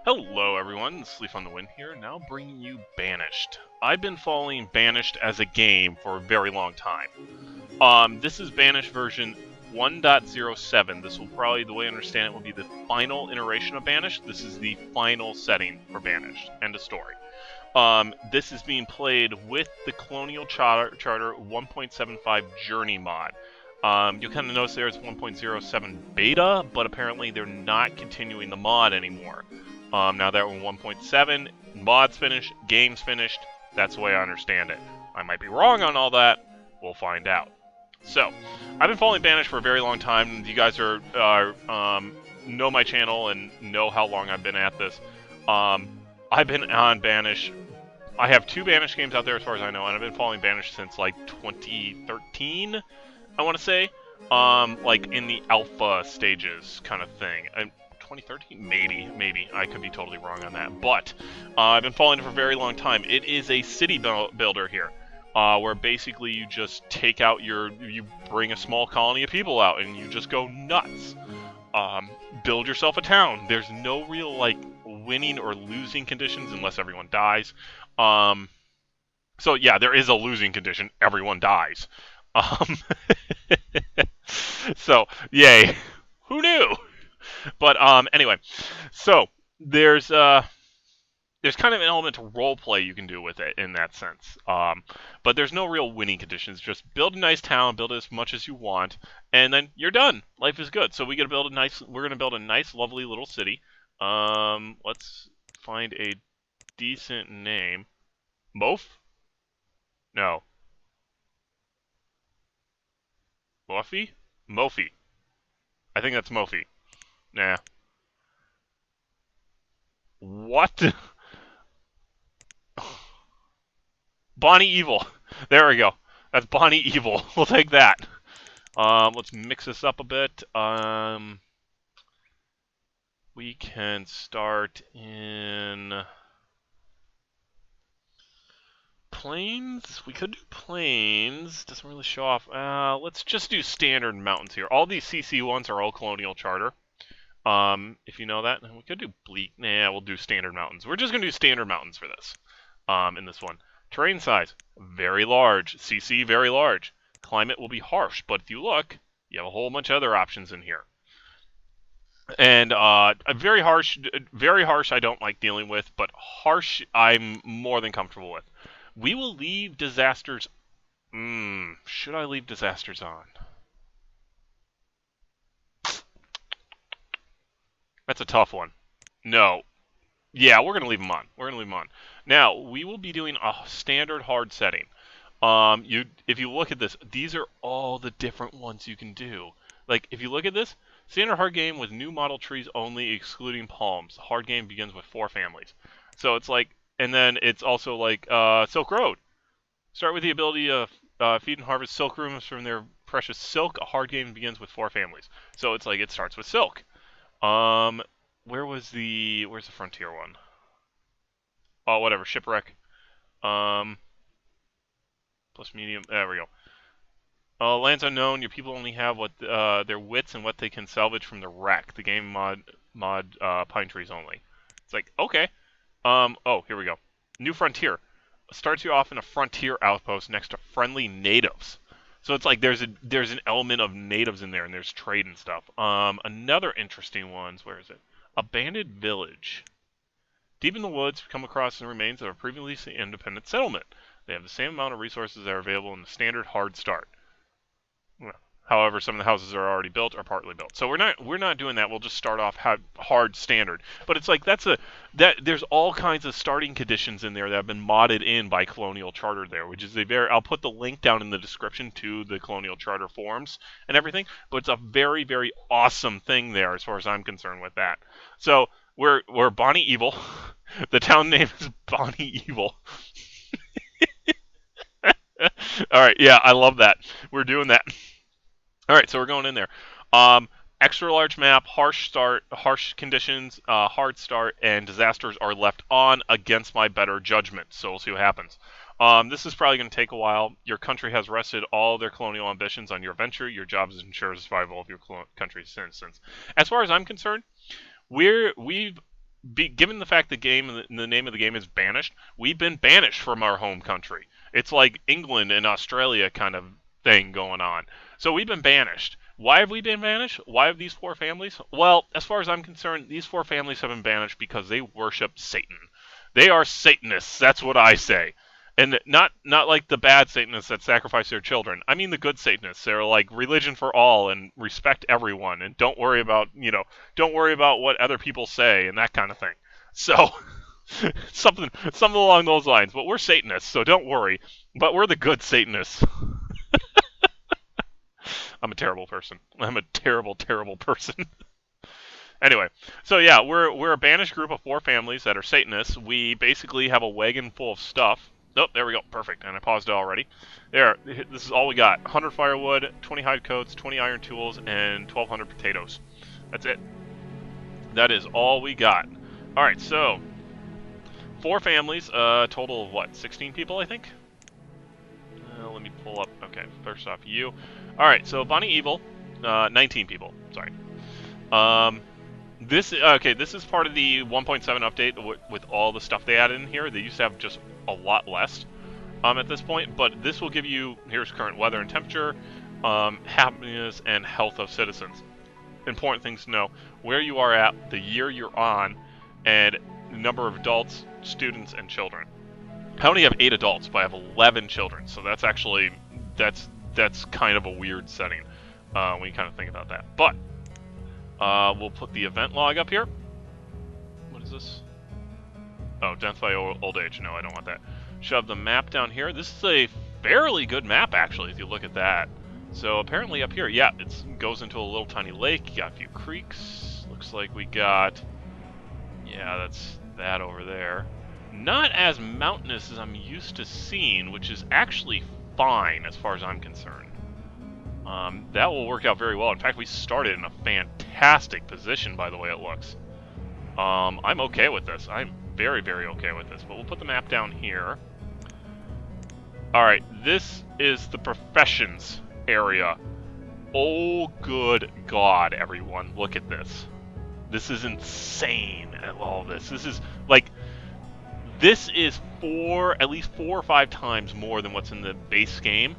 Hello everyone, Sleep on the Wind here, now bringing you Banished. I've been following Banished as a game for a very long time. This is Banished version 1.07. This will probably, the way I understand it, will be the final iteration of Banished. This is the final setting for Banished. End of story. This is being played with the Colonial Charter 1.75 Journey mod. You'll kind of notice there's 1.07 beta, but apparently they're not continuing the mod anymore. Now that we're 1.7, mod's finished, game's finished. That's the way I understand it. I might be wrong on all that. We'll find out. So, I've been following Banished for a very long time. You guys know my channel and know how long I've been at this. I've been on Banished. I have 2 Banished games out there as far as I know, and I've been following Banished since like 2013, I want to say. Like in the alpha stages kind of thing. 2013? Maybe. I could be totally wrong on that. But I've been following it for a very long time. It is a city builder here. Where basically you just take out you bring a small colony of people out and you just go nuts. Build yourself a town. There's no real, like, winning or losing conditions unless everyone dies. So yeah, there is a losing condition. Everyone dies. Um, so, yay. Who knew? But, anyway. So, there's kind of an element to role play you can do with it in that sense. But there's no real winning conditions. Just build a nice town, build as much as you want, and then you're done. Life is good. So we're gonna build a nice, lovely little city. Let's find a decent name. Mof? No. Mofi? Mofi. I think that's Mofi. Nah. What? Bonnievil. There we go. That's Bonnievil. We'll take that. Let's mix this up a bit. We can start in plains. We could do plains. Doesn't really show off. Let's just do standard mountains here. All these CC ones are all Colonial Charter. If you know that, we could do bleak. Nah, we'll do standard mountains. We're just gonna do standard mountains for this. In this one, terrain size very large. CC very large. Climate will be harsh, but if you look, you have a whole bunch of other options in here. And very harsh. I don't like dealing with, but harsh I'm more than comfortable with. We will leave disasters. Should I leave disasters on? That's a tough one. No. Yeah, we're gonna leave them on. Now we will be doing a standard hard setting. If you look at this, these are all the different ones you can do. Like, if you look at this, standard hard game with new model trees only, excluding palms. Hard game begins with 4 families. So it's like, and then it's also like Silk Road. Start with the ability of feed and harvest silk rooms from their precious silk. A hard game begins with 4 families. So it's like it starts with silk. Um, where's the frontier one? Oh, whatever, shipwreck. Um, plus medium. There we go. Lands unknown. Your people only have what their wits and what they can salvage from the wreck. The game mod pine trees only. It's like, okay. Oh, here we go. New frontier starts you off in a frontier outpost next to friendly natives. So it's like there's an element of natives in there, and there's trade and stuff. Another interesting one's, where is it? Abandoned village. Deep in the woods, come across the remains of a previously independent settlement. They have the same amount of resources that are available in the standard hard start. However, some of the houses are already built or partly built. So we're not doing that. We'll just start off hard standard. But it's like there's all kinds of starting conditions in there that have been modded in by Colonial Charter there, which is I'll put the link down in the description to the Colonial Charter forums and everything. But it's a very, very awesome thing there as far as I'm concerned with that. So we're Bonnievil. The town name is Bonnievil. All right, yeah, I love that. We're doing that. All right, so we're going in there. Extra large map, harsh start, harsh conditions, hard start, and disasters are left on against my better judgment. So we'll see what happens. This is probably going to take a while. Your country has rested all their colonial ambitions on your venture. Your job is to ensure the survival of your country's citizens. As far as I'm concerned, we've given the fact the name of the game is Banished, we've been banished from our home country. It's like England and Australia kind of thing going on. So we've been banished. Why have we been banished? Why have these four families? Well, as far as I'm concerned, these four families have been banished because they worship Satan. They are Satanists. That's what I say. And not like the bad Satanists that sacrifice their children. I mean the good Satanists. They're like religion for all and respect everyone and don't worry about don't worry about what other people say and that kind of thing. So something along those lines. But we're Satanists, so don't worry. But we're the good Satanists. I'm a terrible person. I'm a terrible, terrible person. Anyway, so yeah, we're a banished group of four families that are Satanists. We basically have a wagon full of stuff. Oh, there we go. Perfect. And I paused it already. There. This is all we got. 100 firewood, 20 hide coats, 20 iron tools, and 1,200 potatoes. That's it. That is all we got. All right, so four families, total of what? 16 people, I think? Let me pull up. Okay, first off, you. All right, so Bonnievil, 19 people. Sorry. This is part of the 1.7 update with all the stuff they added in here. They used to have just a lot less at this point, but this will give you, here's current weather and temperature, happiness and health of citizens. Important things to know: where you are at, the year you're on, and the number of adults, students, and children. I only have 8 adults, but I have 11 children, so that's actually that's kind of a weird setting when you kind of think about that. But we'll put the event log up here. What is this? Oh, death by old age. No, I don't want that. Shove the map down here. This is a fairly good map, actually, if you look at that. So apparently up here, yeah, it goes into a little tiny lake. You got a few creeks. Looks like we got, yeah, that's that over there. Not as mountainous as I'm used to seeing, which is actually fine as far as I'm concerned. That will work out very well. In fact, we started in a fantastic position, by the way it looks. I'm okay with this. I'm very, very okay with this. But we'll put the map down here. Alright, this is the professions area. Oh, good God, everyone. Look at this. This is insane, all this. This is, like, this is at least 4 or 5 times more than what's in the base game.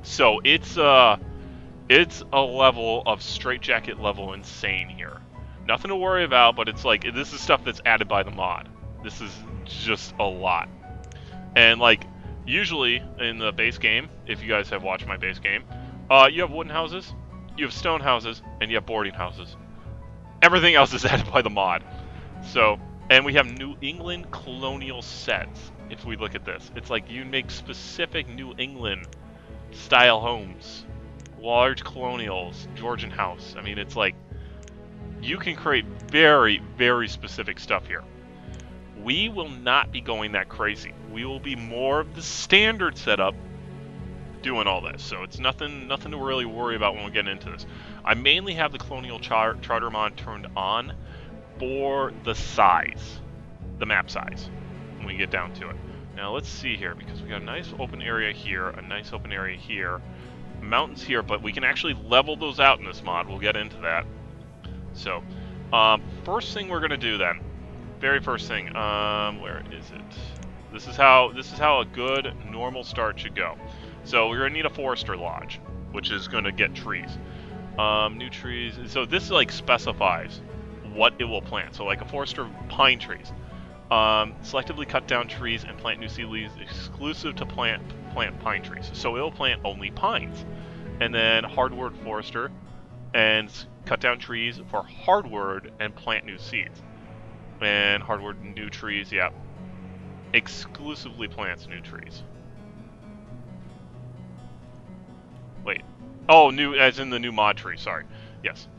So it's a level of straitjacket level insane here. Nothing to worry about, but it's like, this is stuff that's added by the mod. This is just a lot. And like, usually in the base game, if you guys have watched my base game, you have wooden houses, you have stone houses, and you have boarding houses. Everything else is added by the mod. So, and we have New England colonial sets. If we look at this, it's like you make specific New England style homes, large colonials, Georgian house. I mean, it's like you can create very, very specific stuff here. We will not be going that crazy. We will be more of the standard setup doing all this. So it's nothing to really worry about when we get into this. I mainly have the Colonial Charter mod turned on for the size, the map size, when we get down to it. Now let's see here, because we got a nice open area here, a nice open area here, mountains here, but we can actually level those out in this mod. We'll get into that. So, first thing we're gonna do then, very first thing, where is it? This is how a good normal start should go. So we're gonna need a forester lodge, which is gonna get trees, new trees. So this like specifies what it will plant. So like a forester, pine trees. Selectively cut down trees and plant new seed leaves exclusive to plant pine trees. So it'll plant only pines. And then hardwood forester and cut down trees for hardwood and plant new seeds. And hardwood new trees, yeah. Exclusively plants new trees. Wait. Oh, new as in the new mod tree, sorry. Yes.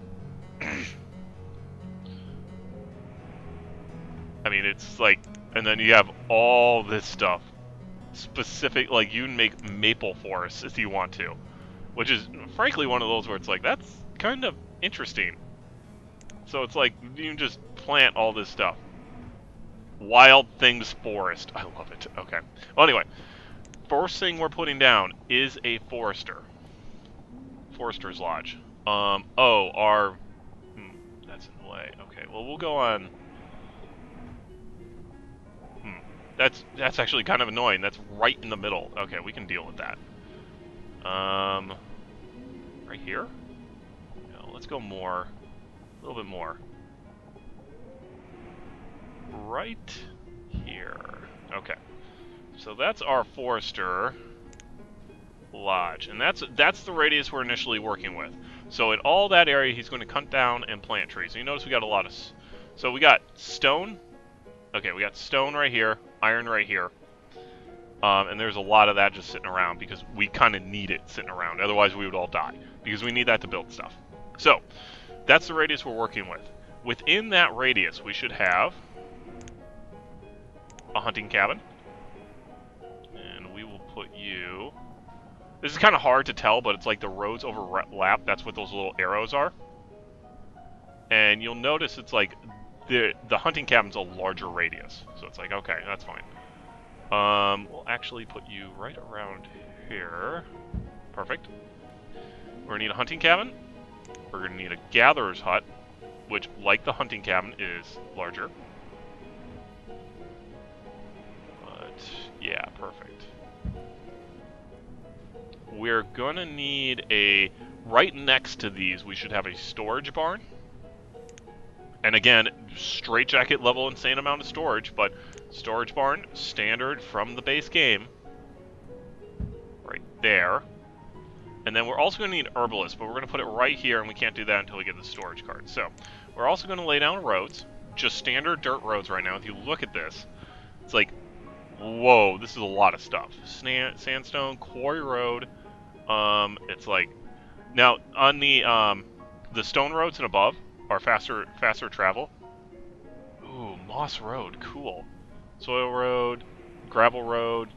I mean, it's like, and then you have all this stuff. Specific, like, you can make maple forests if you want to. Which is, frankly, one of those where it's like, that's kind of interesting. So it's like, you can just plant all this stuff. Wild Things Forest. I love it. Okay. Well, anyway. First thing we're putting down is a forester. Forester's Lodge. That's in the way. Okay, well, we'll go on That's actually kind of annoying. That's right in the middle. Okay, we can deal with that. Right here? No, let's go more. A little bit more. Right here. Okay. So that's our Forester Lodge. And that's the radius we're initially working with. So in all that area, he's going to cut down and plant trees. And you notice we got a lot of... So we got stone. Okay, we got stone right here. Iron right here. And there's a lot of that just sitting around because we kind of need it sitting around. Otherwise, we would all die because we need that to build stuff. So that's the radius we're working with. Within that radius, we should have a hunting cabin. And we will put you... This is kind of hard to tell, but it's like the roads overlap. That's what those little arrows are. And you'll notice it's like the hunting cabin's a larger radius. So it's like, okay, that's fine. We'll actually put you right around here. Perfect. We're going to need a hunting cabin. We're going to need a gatherer's hut, which, like the hunting cabin, is larger. But, yeah, perfect. We're going to need a... Right next to these, we should have a storage barn. And again, straitjacket level insane amount of storage, but storage barn, standard from the base game. Right there. And then we're also going to need herbalist, but we're going to put it right here, and we can't do that until we get the storage card. So, we're also going to lay down roads, just standard dirt roads right now. If you look at this, it's like, whoa, this is a lot of stuff. Sandstone, quarry road, it's like, now, on the stone roads and above are faster travel. Ooh, moss road, cool. Soil road, gravel road,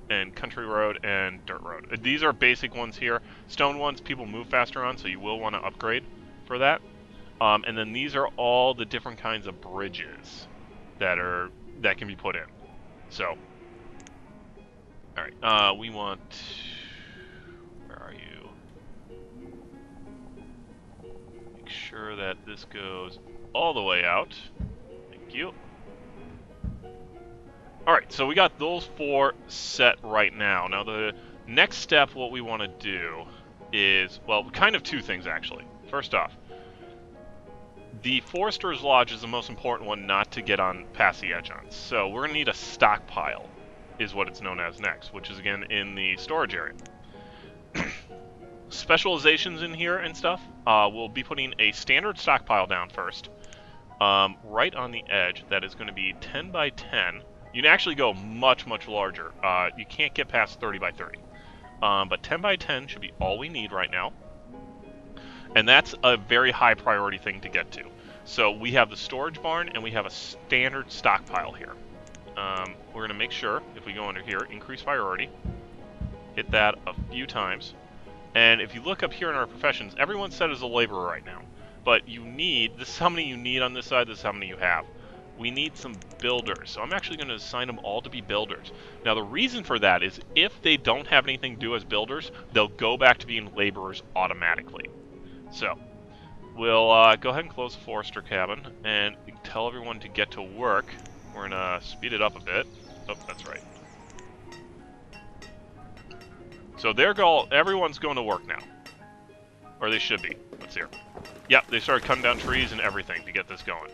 and country road, and dirt road. These are basic ones here. Stone ones people move faster on, so you will want to upgrade for that. And then these are all the different kinds of bridges that can be put in. So, all right, we want... Where are you? Make sure that this goes all the way out. Thank you. Alright, so we got those 4 set right now. Now the next step, what we want to do is, well, kind of 2 things actually. First off, the Forester's Lodge is the most important one not to get on past the edge on. So we're going to need a stockpile, is what it's known as next, which is again in the storage area. Specializations in here and stuff, we'll be putting a standard stockpile down first. Right on the edge, that is going to be 10 by 10. You can actually go much, much larger. You can't get past 30 by 30. But 10 by 10 should be all we need right now. And that's a very high priority thing to get to. So we have the storage barn and we have a standard stockpile here. We're going to make sure, if we go under here, increase priority. Hit that a few times. And if you look up here in our professions, everyone's set as a laborer right now. But you need, this is how many you need on this side, this is how many you have. We need some builders, so I'm actually going to assign them all to be builders. Now the reason for that is if they don't have anything to do as builders, they'll go back to being laborers automatically. So, we'll go ahead and close the Forester cabin and tell everyone to get to work. We're going to speed it up a bit. Oh, that's right. So everyone's going to work now. Or they should be. Let's hear. Yep, they started cutting down trees and everything to get this going.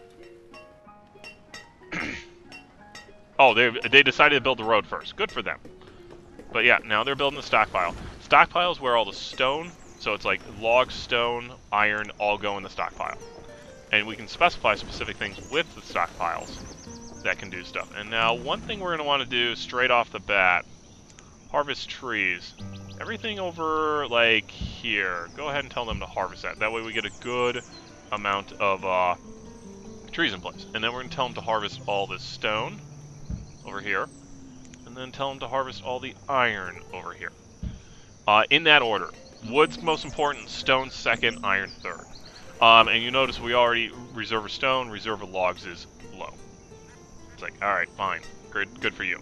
Oh, they decided to build the road first. Good for them. But yeah, now they're building the stockpile. Stockpile is where all the stone, so it's like log, stone, iron, all go in the stockpile. And we can specify specific things with the stockpiles that can do stuff. And now one thing we're going to want to do straight off the bat, harvest trees. Everything over, like, here, go ahead and tell them to harvest that. That way we get a good amount of trees in place. And then we're going to tell them to harvest all this stone over here. And then tell them to harvest all the iron over here. In that order. Wood's most important, stone second, iron third. And you notice we already reserve a stone, reserve of logs is low. It's like, alright, fine. Good for you.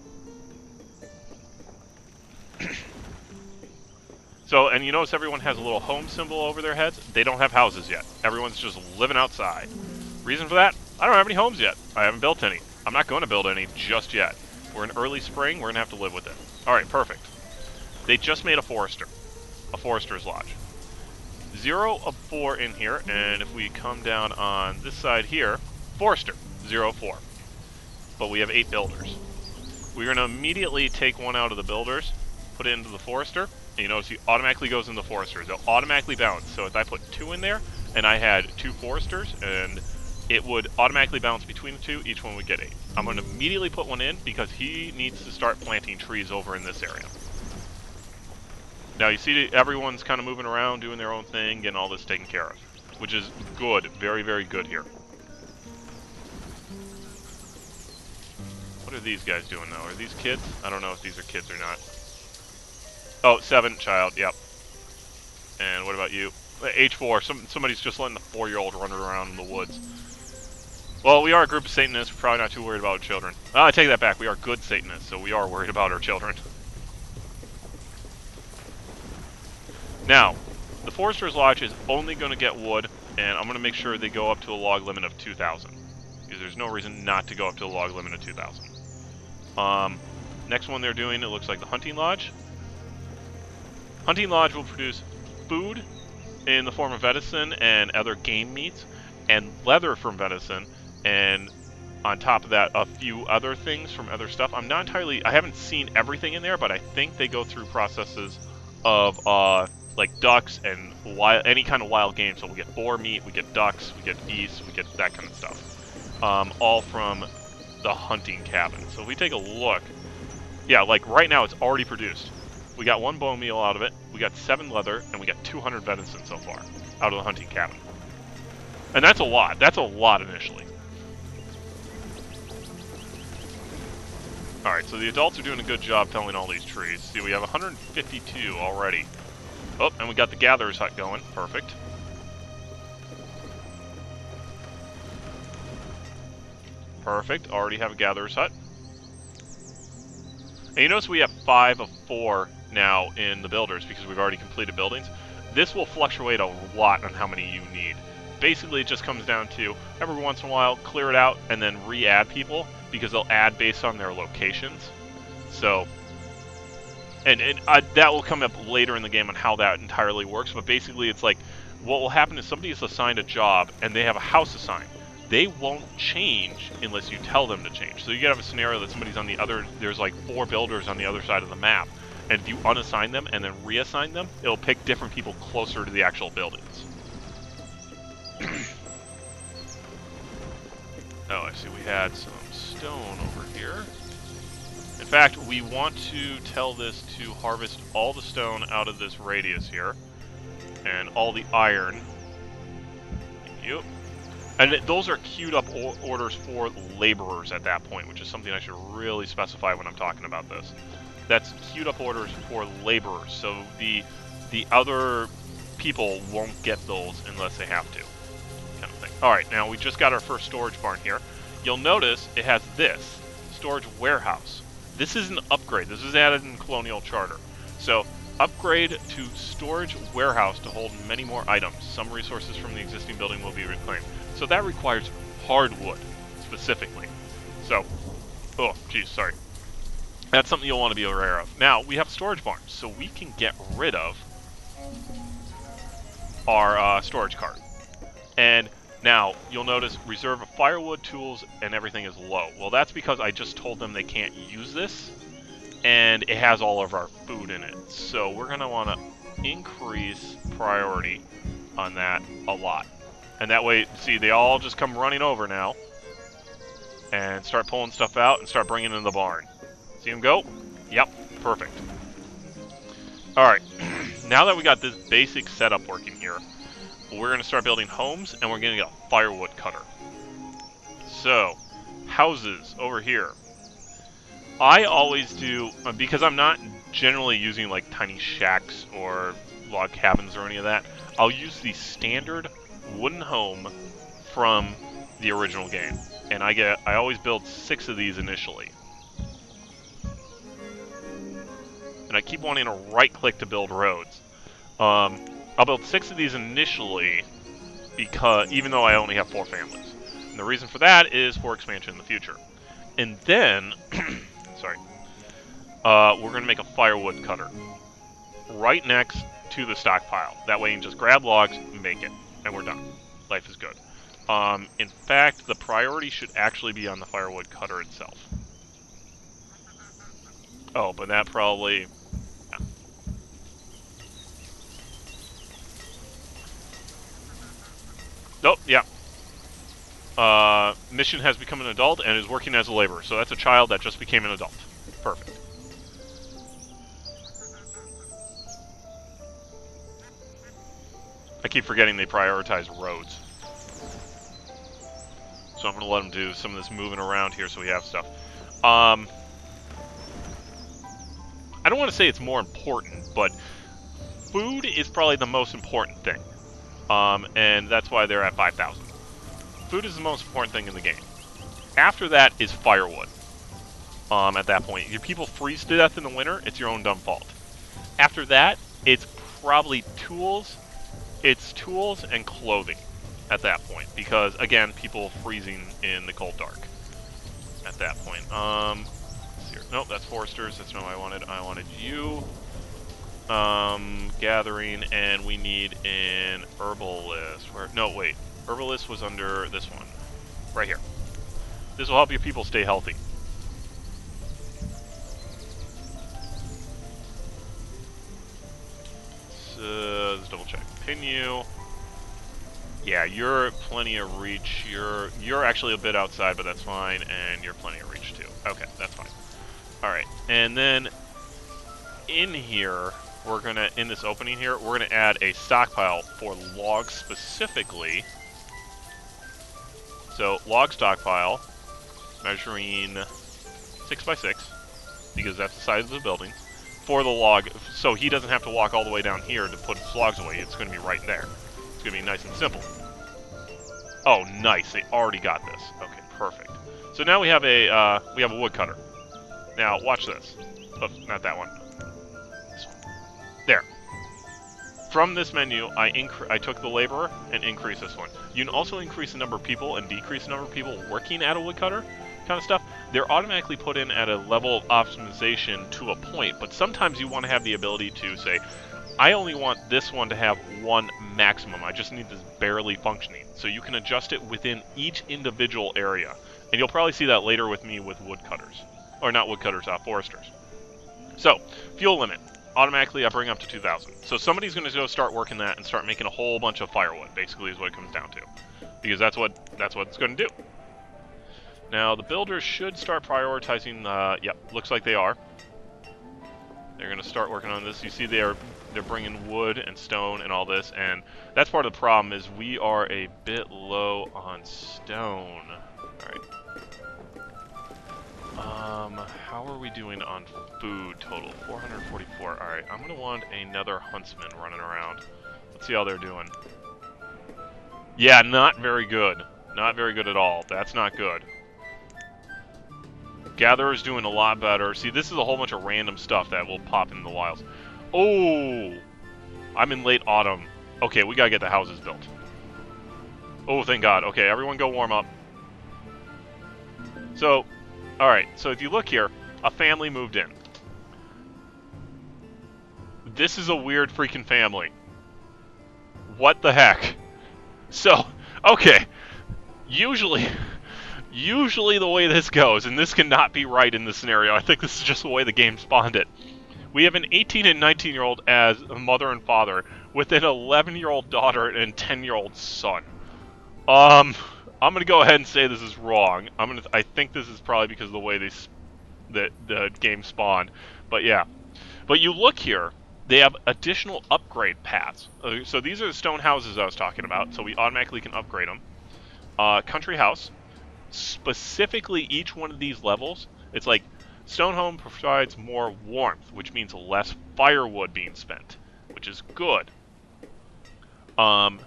So, and you notice everyone has a little home symbol over their heads. They don't have houses yet. Everyone's just living outside. Reason for that? I don't have any homes yet. I haven't built any. I'm not going to build any just yet. We're in early spring. We're going to have to live with it. All right, perfect. They just made a forester's lodge. 0 of 4 in here, and if we come down on this side here, forester, 0 of 4. But we have 8 builders. We're going to immediately take one out of the builders, put it into the forester, and you notice he automatically goes in the forester. They'll automatically balance. So if I put 2 in there, and I had 2 foresters, and it would automatically balance between the 2, each one would get 8. I'm going to immediately put one in because he needs to start planting trees over in this area. Now you see everyone's kind of moving around, doing their own thing, getting all this taken care of, which is good, very, very good here. What are these guys doing now? Are these kids? I don't know if these are kids or not. Oh, 7, child, yep. And what about you? H4, somebody's just letting the 4-year-old run around in the woods. Well, we are a group of Satanists, we're probably not too worried about our children. I take that back, we are good Satanists, so we are worried about our children. Now, the Forester's Lodge is only going to get wood, and I'm going to make sure they go up to a log limit of 2,000. Because there's no reason not to go up to a log limit of 2,000. Next one they're doing, it looks like the Hunting Lodge. Hunting Lodge will produce food in the form of venison and other game meats, and leather from venison, and on top of that, a few other things from other stuff. I'm not entirely, I haven't seen everything in there, but I think they go through processes of, like ducks and any kind of wild game. So we get boar meat, we get ducks, we get geese, we get that kind of stuff. All from the hunting cabin. So if we take a look, yeah, like right now it's already produced. We got 1 bone meal out of it, we got 7 leather, and we got 200 venison so far out of the hunting cabin. And that's a lot. That's a lot initially. Alright, so the adults are doing a good job felling all these trees. See, we have 152 already. Oh, and we got the gatherer's hut going. Perfect. Perfect. Already have a gatherer's hut. And you notice we have 5 of 4 now in the builders because we've already completed buildings. This will fluctuate a lot on how many you need. Basically, it just comes down to every once in a while, clear it out, and then re-add people because they'll add based on their locations. So... And that will come up later in the game on how that entirely works, but basically it's like, what will happen is somebody is assigned a job, and they have a house assigned. They won't change unless you tell them to change. So you could have a scenario that somebody's on the other, there's like 4 builders on the other side of the map, and if you unassign them and then reassign them, it'll pick different people closer to the actual buildings. Oh, I see we had some stone over here. In fact, we want to tell this to harvest all the stone out of this radius here, and all the iron. Thank you. And those are queued up orders for laborers at that point, which is something I should really specify when I'm talking about this. That's queued up orders for laborers, so the other people won't get those unless they have to, kind of thing. Alright, now we just got our first storage barn here. You'll notice it has this, storage warehouse. This is an upgrade. This is added in Colonial Charter. So, upgrade to storage warehouse to hold many more items. Some resources from the existing building will be reclaimed. So that requires hardwood, specifically. So, oh, geez, sorry. That's something you'll want to be aware of. Now, we have storage barns, so we can get rid of our storage cart. And now, you'll notice reserve of firewood, tools, and everything is low. Well, that's because I just told them they can't use this, and it has all of our food in it. So we're going to want to increase priority on that a lot. And that way, see, they all just come running over now and start pulling stuff out and start bringing it in the barn. See them go? Yep, perfect. Alright, now that we got this basic setup working here, we're going to start building homes, and we're going to get a firewood cutter. So, houses over here. I always do, because I'm not generally using like tiny shacks or log cabins or any of that, I'll use the standard wooden home from the original game. And I always build 6 of these initially. And I keep wanting to right-click to build roads. I'll build 6 of these initially, because even though I only have 4 families. And the reason for that is for expansion in the future. And then, sorry. We're going to make a firewood cutter right next to the stockpile. That way you can just grab logs, make it, and we're done. Life is good. In fact, the priority should actually be on the firewood cutter itself. Oh, but that probably... Oh, yeah. Mission has become an adult and is working as a laborer. So that's a child that just became an adult. Perfect. I keep forgetting they prioritize roads. So I'm going to let them do some of this moving around here so we have stuff. I don't want to say it's more important, but food is probably the most important thing. And that's why they're at 5,000. Food is the most important thing in the game. After that is firewood. At that point, if people freeze to death in the winter, it's your own dumb fault. After that, it's probably tools. It's tools and clothing at that point, because again, people freezing in the cold dark. At that point, let's see here. Nope, that's foresters. That's not what I wanted. I wanted you. Gathering, and we need an herbalist. Where? No, wait. Herbalist was under this one. Right here. This will help your people stay healthy. So, let's double check. Pin you. Yeah, you're plenty of reach. You're actually a bit outside, but that's fine. And you're plenty of reach, too. Okay, that's fine. Alright, and then in here... we're going to, in this opening here, we're going to add a stockpile for logs specifically. So, log stockpile, measuring 6 by 6, because that's the size of the building, for the log, so he doesn't have to walk all the way down here to put his logs away. It's going to be right there. It's going to be nice and simple. Oh, nice. They already got this. Okay, perfect. So now we have a woodcutter. Now, watch this. Oops, not that one. There. From this menu, I took the laborer and increased this one. You can also increase the number of people and decrease the number of people working at a woodcutter kind of stuff. They're automatically put in at a level of optimization to a point, but sometimes you want to have the ability to say, I only want this one to have one maximum. I just need this barely functioning. So you can adjust it within each individual area. And you'll probably see that later with me with woodcutters. Or not woodcutters, foresters. So, fuel limit. Automatically I bring up to 2,000. So somebody's going to go start working that and start making a whole bunch of firewood, basically is what it comes down to. Because that's what it's going to do. Now the builders should start prioritizing, yep, looks like they are. They're going to start working on this. You see they're bringing wood and stone and all this, and that's part of the problem is we are a bit low on stone. Alright. How are we doing on food total? 444. Alright, I'm going to want another huntsman running around. Let's see how they're doing. Yeah, not very good. Not very good at all. That's not good. Gatherer's doing a lot better. See, this is a whole bunch of random stuff that will pop in the wilds. Oh! I'm in late autumn. Okay, we gotta get the houses built. Oh, thank God. Okay, everyone go warm up. So, alright, so if you look here, a family moved in. This is a weird freaking family. What the heck? So, okay, usually the way this goes, and this cannot be right in this scenario, I think this is just the way the game spawned it. We have an 18 and 19-year-old as a mother and father, with an 11-year-old daughter and 10-year-old son. I'm gonna go ahead and say this is wrong. I think this is probably because of the way the game spawned. But yeah. But you look here, they have additional upgrade paths. So these are the stone houses I was talking about, so we automatically can upgrade them. Country house. Specifically, each one of these levels, it's like stone home provides more warmth, which means less firewood being spent, which is good. And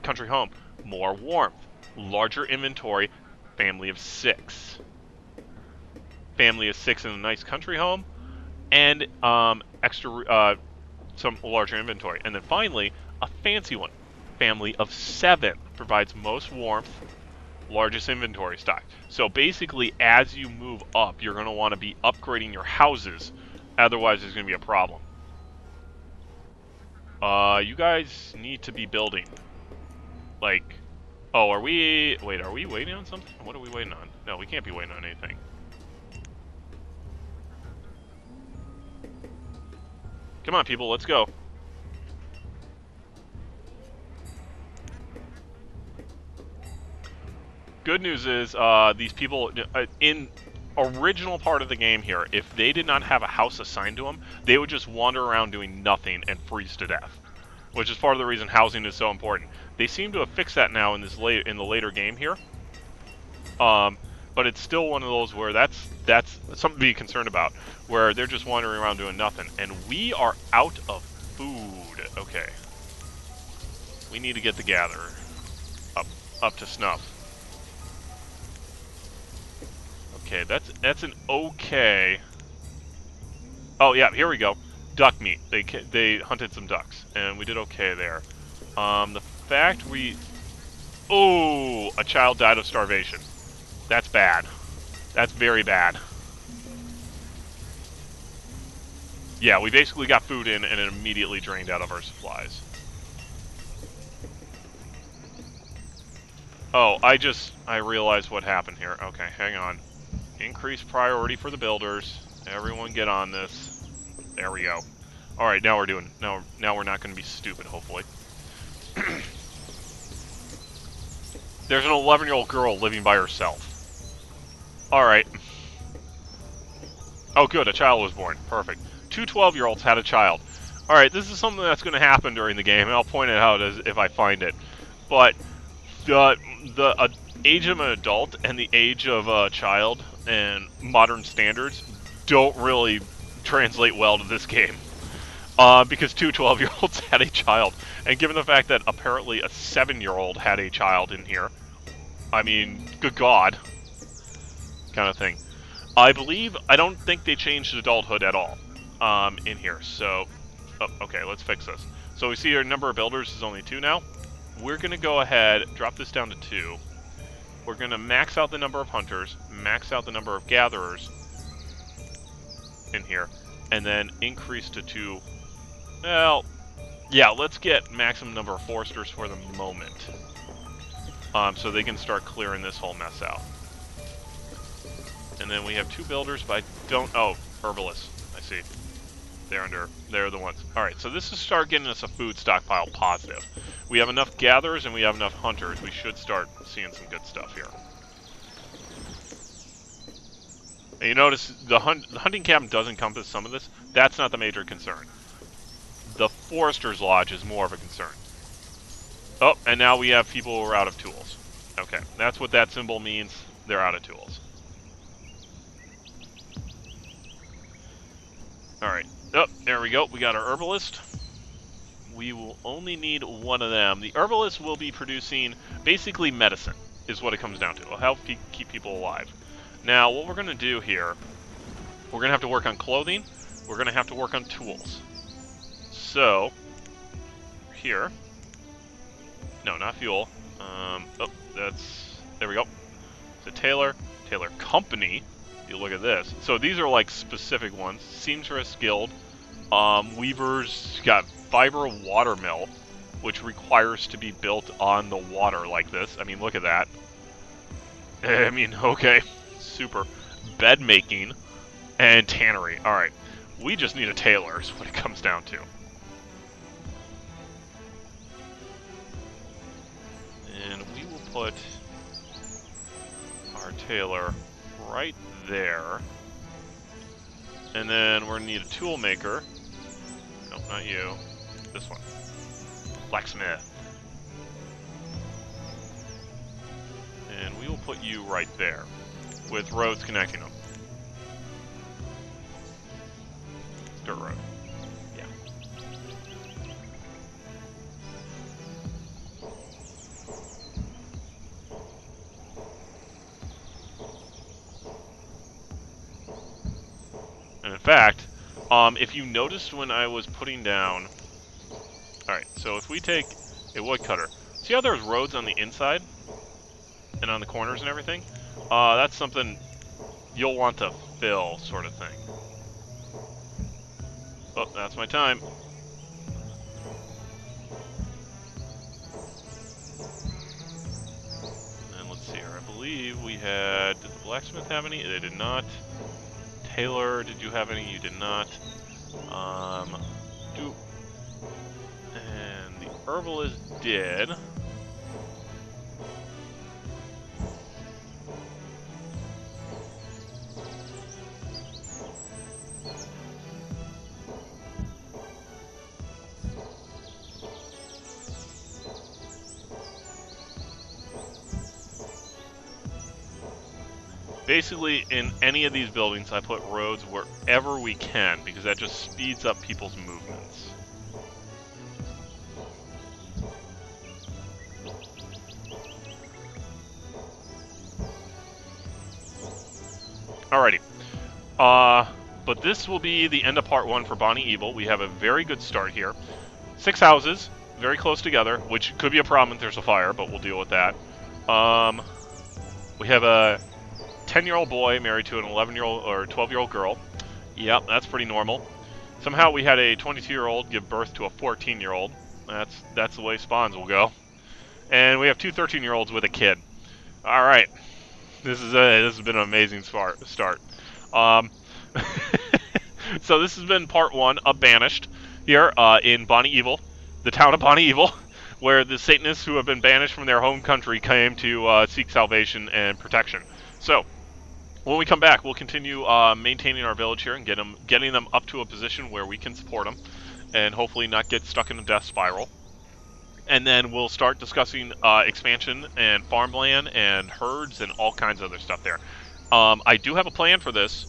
country home, more warmth, larger inventory, family of 6. Family of 6 in a nice country home, and extra some larger inventory. And then finally, a fancy one, family of 7 provides most warmth, Largest inventory stock. So basically, as you move up, you're going to want to be upgrading your houses. Otherwise, there's going to be a problem. You guys need to be building. Like, oh, are we... Wait, are we waiting on something? What are we waiting on? No, we can't be waiting on anything. Come on, people, let's go. Good news is, these people, in original part of the game here, if they did not have a house assigned to them, they would just wander around doing nothing and freeze to death. Which is part of the reason housing is so important. They seem to have fixed that now in this in the later game here. But it's still one of those where that's something to be concerned about, where they're just wandering around doing nothing. And we are out of food. Okay. We need to get the gatherer up to snuff. Okay, that's an okay. Oh yeah, here we go. Duck meat. They hunted some ducks, and we did okay there. The fact we... Oh, a child died of starvation. That's bad. That's very bad. Yeah, we basically got food in, and it immediately drained out of our supplies. Oh, I realized what happened here. Okay, hang on. Increase priority for the builders. Everyone get on this. There we go. All right, now we're doing. Now we're not going to be stupid. Hopefully. There's an 11-year-old girl living by herself. All right. Oh, good. A child was born. Perfect. Two 12-year-olds had a child. All right. This is something that's going to happen during the game, and I'll point it out if I find it. But the age of an adult and the age of a child and modern standards don't really translate well to this game. Because two 12-year-olds had a child. And given the fact that apparently a 7-year-old had a child in here, I mean, good God, kind of thing. I don't think they changed adulthood at all in here. So, oh, okay, let's fix this. So we see our number of builders is only 2 now. We're going to go ahead, drop this down to 2. We're going to max out the number of hunters, max out the number of gatherers in here, and then increase to 2. Well, yeah, let's get maximum number of foresters for the moment. So they can start clearing this whole mess out. And then we have 2 builders, but I don't... Oh, herbalists. I see. They're the ones. Alright, so this is start getting us a food stockpile positive. We have enough gatherers and we have enough hunters. We should start seeing some good stuff here. And you notice the hunting cabin does encompass some of this. That's not the major concern. The Forester's Lodge is more of a concern. Oh, and now we have people who are out of tools. Okay, that's what that symbol means. They're out of tools. Alright. Oh, there we go. We got our herbalist. We will only need 1 of them. The herbalist will be producing basically medicine, is what it comes down to. It'll help keep people alive. Now, what we're going to do here, we're going to have to work on clothing. We're going to have to work on tools. So, here. No, not fuel. Oh, there we go. So Tailor Company. You look at this. So these are like specific ones. Seamstress Guild. Weaver's got fiber water mill, which requires to be built on the water like this. I mean, look at that. I mean, okay. Super. Bed making and tannery. Alright. We just need a tailor is what it comes down to. And we will put our tailor right there. And then we're going to need a tool maker. Nope, not you. This one. Blacksmith. And we will put you right there, with roads connecting them. Dirt road. Yeah. And in fact, if you noticed when I was putting down... Alright, so if we take a woodcutter, see how there's roads on the inside? And and on the corners and everything, that's something you'll want to fill, sort of thing. Oh, that's my time. And let's see here. I believe we had... Did the blacksmith have any? They did not. Taylor, did you have any? You did not. And the herbalist did. Basically, in any of these buildings, I put roads wherever we can, because that just speeds up people's movements. Alrighty. But this will be the end of part 1 for Bonnievil. We have a very good start here. 6 houses, very close together, which could be a problem if there's a fire, but we'll deal with that. We have a 10-year-old boy married to an 11-year-old or 12-year-old girl. Yep, that's pretty normal. Somehow we had a 22-year-old give birth to a 14-year-old. That's the way spawns will go. And we have 2 13-year-olds with a kid. All right, this has been an amazing start. So this has been part 1 of Banished here in Bonnievil, the town of Bonnievil, where the Satanists who have been banished from their home country came to seek salvation and protection. So, when we come back, we'll continue maintaining our village here and getting them up to a position where we can support them and hopefully not get stuck in a death spiral. And then we'll start discussing expansion and farmland and herds and all kinds of other stuff there. I do have a plan for this,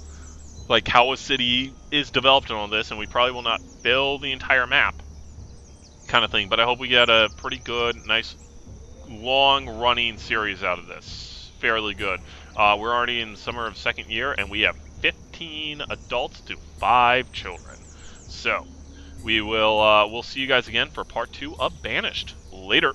like how a city is developed and all this, and we probably will not fill the entire map kind of thing, but I hope we get a pretty good, nice, long-running series out of this. Fairly good. We're already in summer of 2nd year, and we have 15 adults to 5 children. So, we'll see you guys again for part 2 of Banished. Later.